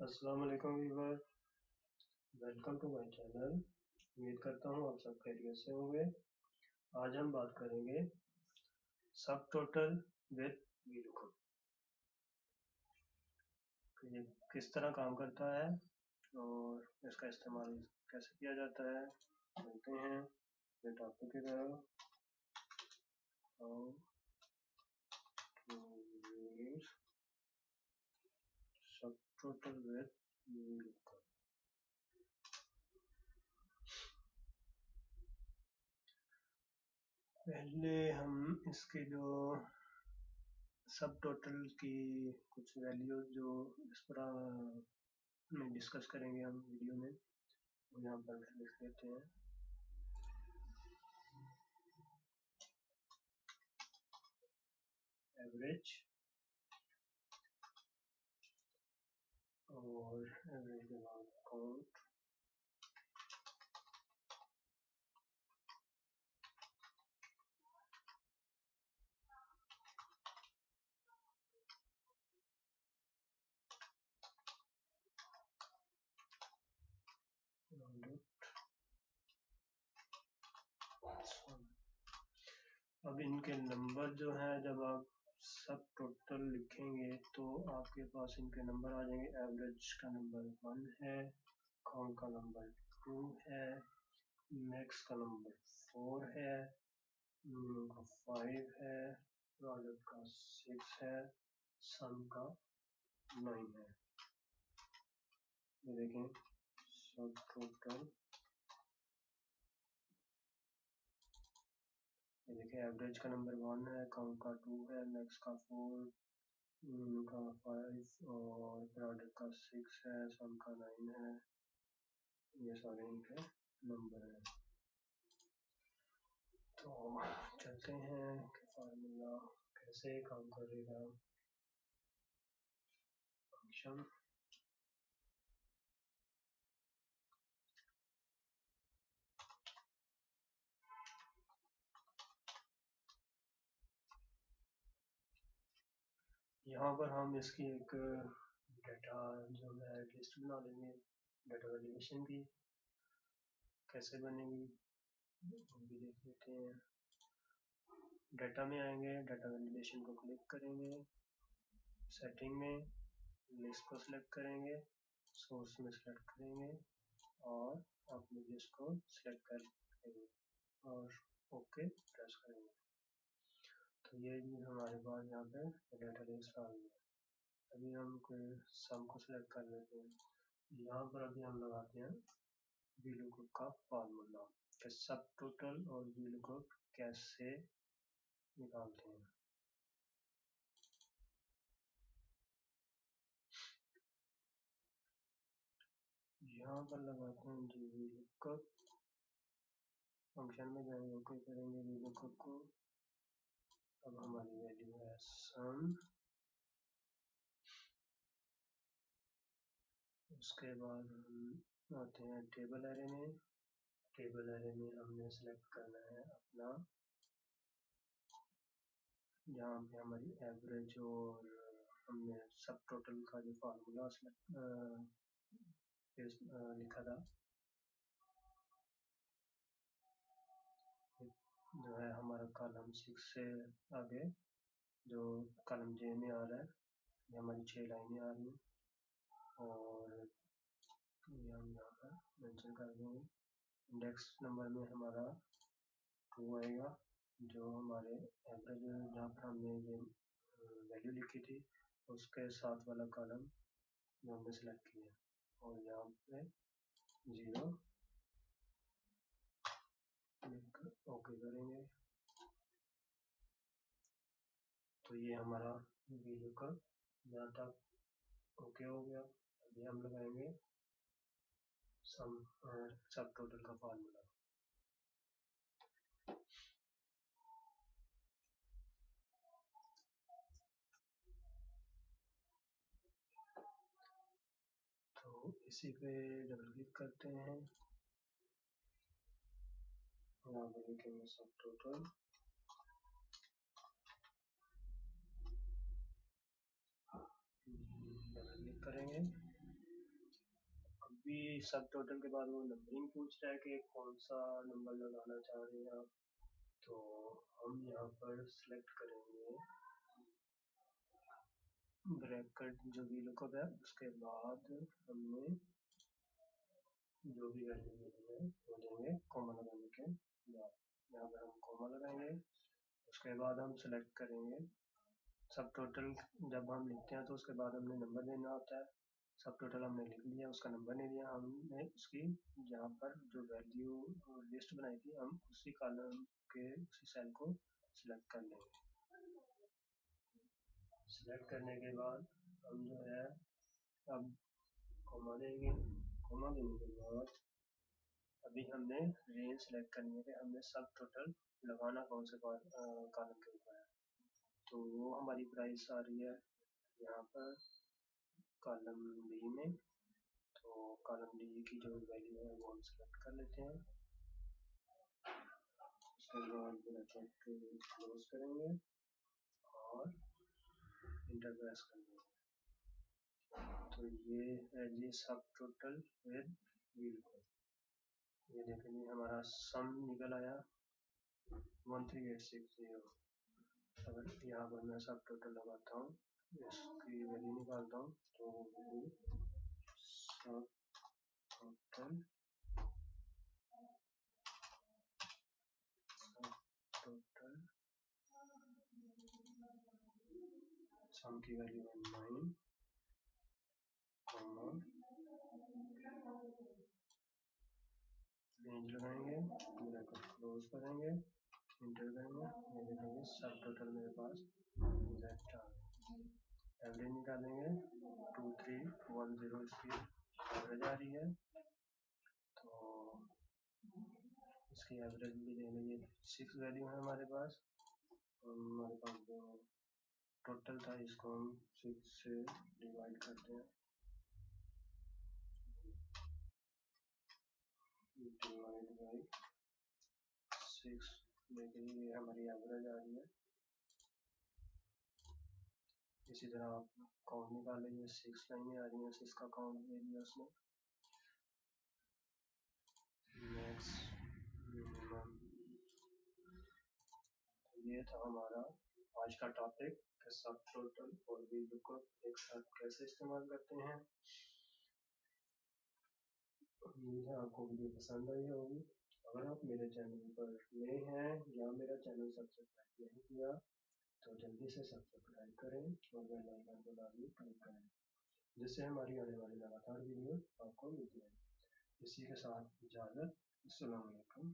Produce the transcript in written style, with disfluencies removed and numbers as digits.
अस्सलाम वालेकुम viewer, welcome to my channel. उम्मीद करता हूँ आप सब खैरियत से होंगे। आज हम बात करेंगे सब टोटल विद वीलुकअप। ये किस तरह काम करता है और इसका इस्तेमाल कैसे किया जाता है। चलते हैं ये टॉपिक की तरफ। हाउ टू यूज सब टोटल विद वीलुकअप। पहले हम इसके जो सब टोटल की कुछ वैल्यू जो इस तरह में डिस्कस करेंगे हम वीडियो में, वो यहाँ पर लिख देते हैं। एवरेज और एवरेज के बाद काउंट, अब इनके नंबर जो हैं जब आप सब टोटल लिखेंगे तो आपके पास इनके नंबर आ जाएंगे। एवरेज का नंबर 1 है, काउंट का नंबर 2 है, मैक्स का नंबर 4 है, मिनिमम का 5 है, प्रोडक्ट का 6 है, सम का 9 है। ये देखें सब टोटल, ये देखिए एवरेज का नंबर 1 है, काउंट का 2 है, मैक्स का 4, का 5 और प्रोडक्ट का 6 है, सम का 9 है। ये सारे इनके नंबर हैं। तो चलते हैं कि फार्मूला कैसे काम करेगा। फंक्शन यहाँ पर हम इसकी एक डेटा जो है लिस्ट बना लेंगे। डेटा वैल्यूएशन की कैसे बनेगी वो भी देख लेते हैं। डेटा में आएंगे, डेटा वैल्यूएशन को क्लिक करेंगे, सेटिंग में लिस्ट को सिलेक्ट करेंगे, सोर्स में सिलेक्ट करेंगे और अपने लिस्ट को सिलेक्ट कर लेंगे और ओके प्रेस करेंगे। तो ये हमारे पास यहाँ पे डेटा लिस्ट आ गई है। अभी हम कोई सम को सिलेक्ट कर लेते हैं। यहाँ पर अभी हम लगाते हैं वीलुकअप का फार्मूला कि सब टोटल और वीलुकअप कैसे निकालते हैं। यहाँ पर लगाते हैं जी वीलुकअप, फंक्शन में जाएंगे, ओके करेंगे वीलुकअप को। अब हमारी वैल्यू है सम, उसके बाद हम आते हैं टेबल एरे में। टेबल एरे में हमने सेलेक्ट करना है अपना, यहाँ पे हमारी एवरेज और हमने सब टोटल का जो फार्मूला लिखा था जो है हमारा कॉलम 6 से आगे जो कॉलम जे में आ रहा है, ये हमारी 6 लाइनें आ रही हैं और ये हम यहाँ पर मेंशन कर देंगे। इंडेक्स नंबर में हमारा 2 आएगा, जो हमारे एवरेज जहाँ पर हमने ये वैल्यू लिखी थी उसके साथ वाला कॉलम जो हमने सेलेक्ट किया और यहाँ पे 0 ओके करेंगे। तो ये हमारा वीलुकअप यहाँ तक ओके हो गया। अभी हम लगाएंगे सब टोटल का फार्मूला। तो इसी पे डबल क्लिक करते हैं, यहाँ पे लिखेंगे सब टोटल, डबल क्लिक करेंगे अभी सब टोटल के बाद वो नंबरिंग पूछ रहा है कि कौन सा नंबर लगाना चाह रहे हैं आप। तो हम यहाँ पर सिलेक्ट करेंगे ब्रैकेट जो भी लुकअप है, उसके बाद हमने जो भी वैल्यू देनी है वो देंगे कॉमा लगाने के बाद। यहाँ पर हम कॉमा लगाएंगे, उसके बाद हम सिलेक्ट करेंगे सब टोटल। जब हम लिखते हैं तो उसके बाद हमने नंबर देना होता है। सब टोटल हमने लिख लिया, उसका नंबर नहीं दिया हमने, उसकी यहाँ पर जो वैल्यू लिस्ट बनाई थी हम उसी कॉलम के उसी सेल को सिलेक्ट कर लेंगे। सिलेक्ट करने के बाद हम जो है अब कॉमा देंगे। कॉमा देने के बाद अभी हमने रेंज सेलेक्ट करनी है कि हमने सब टोटल लगाना कौन से कॉलम के ऊपर है। तो वो हमारी प्राइस आ रही है यहाँ पर कॉलम डी में। तो कॉलम डी की जो वैल्यू है वो हम सेलेक्ट कर लेते हैं। उसके बाद ब्रैकेट क्लोज करेंगे और इंटर प्रेस करेंगे। तो ये है जी सब टोटल विद वीलकॉइन। ये देखेंगे हमारा सम निकल आया 13860। अगर यहाँ पर मैं सब टोटल लगाता हूँ, इसकी वैल्यू निकालता हूँ, तो सब टोटल सम की वैल्यू है 9, रेंज लगाएंगे, ब्रैकेट क्लोज करेंगे, इंटर करेंगे। ये देखेंगे सब टोटल मेरे पास एवरेज निकालेंगे 2310 इसकी एवरेज आ रही है। तो इसकी एवरेज भी देंगे, ये 6 वैल्यू है हमारे पास। हमारे पास जो टोटल था इसको हम 6 से डिवाइड करते हैं, डिवाइड बाई 6, लेकिन ये हमारी एवरेज आ रही है। इसी तरह आप काउंट निकालेंगे, 6 लाइनें आ रही हैं, 6 का काउंट दे दिया उसने। ये था हमारा आज का टॉपिक कि सब टोटल और वीलुकअप एक साथ कैसे इस्तेमाल करते हैं। उम्मीद है आपको वीडियो पसंद आई होगी। अगर आप मेरे चैनल पर नए हैं या मेरा चैनल सब्सक्राइब नहीं किया तो जल्दी से सब्सक्राइब करें और बेल आइकन को लाजमी क्लिक करें, जिससे हमारी आने वाली लगातार वीडियो आपको मिलती है। इसी के साथ इजाज़त। अस्सलाम वालेकुम।